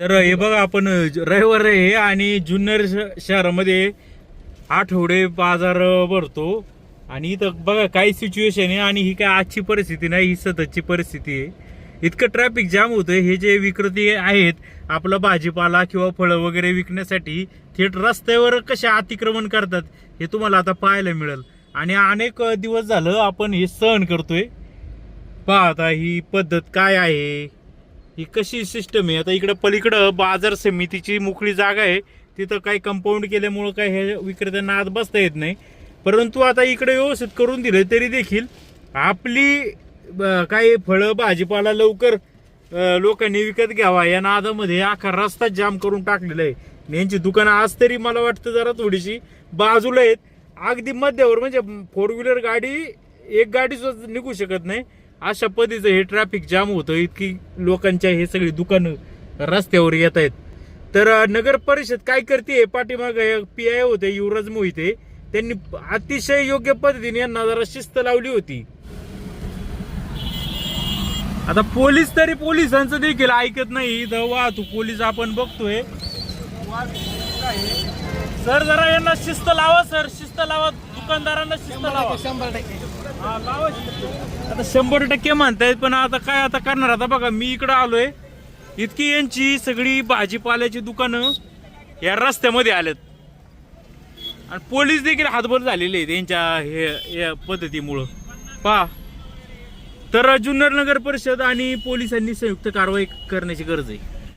तर हे बघा आपण रविवार आहे आणि जुन्नर शहरामध्ये आठवडे बाजार भरतो आणि इथं बघा काही सिच्युएशन आहे आणि ही काय आजची परिस्थिती नाही, ही सततची परिस्थिती आहे. इतकं ट्रॅफिक जाम होतं. हे जे विक्रेते आहेत आपला भाजीपाला किंवा फळं वगैरे विकण्यासाठी थेट रस्त्यावर कसे अतिक्रमण करतात हे तुम्हाला आता पाहायला मिळेल. आणि अनेक दिवस झालं आपण हे सहन करतोय. पहा आता ही पद्धत काय आहे, ही कशी सिस्टम आहे. आता इकडं पलीकडं बाजार समितीची मोकळी जागा आहे, तिथं काही कंपाऊंड केल्यामुळं काय हे विक्रेत्यांना आत बसता येत नाही. परंतु आता इकडे व्यवस्थित करून दिलं तरी देखील आपली काही फळं भाजीपाला लवकर लोकांनी विकत घ्यावा या नादामध्ये अख्खा रस्ता जाम करून टाकलेला आहे. यांची दुकानं आज तरी मला वाटतं जरा थोडीशी बाजूला आहेत, अगदी मध्यावर, म्हणजे 4 व्हीलर गाडी एक गाडी सुद्धा निघू शकत नाही अशा पद्धतीचं हे ट्रॅफिक जाम होतं. इतकी लोकांच्या हे सगळी दुकानं रस्त्यावर येत आहेत. तर नगर परिषद काय करते, पाठीमाग PI होते युवराज मोहिते, त्यांनी अतिशय योग्य पद्धतीने यांना जरा शिस्त लावली होती. आता पोलीस तरी पोलिसांचं देखील ऐकत नाही. वाहतूक पोलीस आपण बघतोय. सर जरा यांना शिस्त लावा, सर शिस्त लावा, दुकानदारांना शिस्त लावा. 100% हा लावा शिस्त. आता 100% म्हणतायत, पण आता काय आता करणार. आता बघा मी इकडं आलोय, इतकी यांची सगळी भाजीपाल्याची दुकानं या रस्त्यामध्ये आलेत आणि पोलीस देखील हातभर झालेले आहेत यांच्या हे पद्धतीमुळं. पहा, तर जुन्नर नगर परिषद आणि पोलिसांनी संयुक्त कारवाई करण्याची गरज आहे.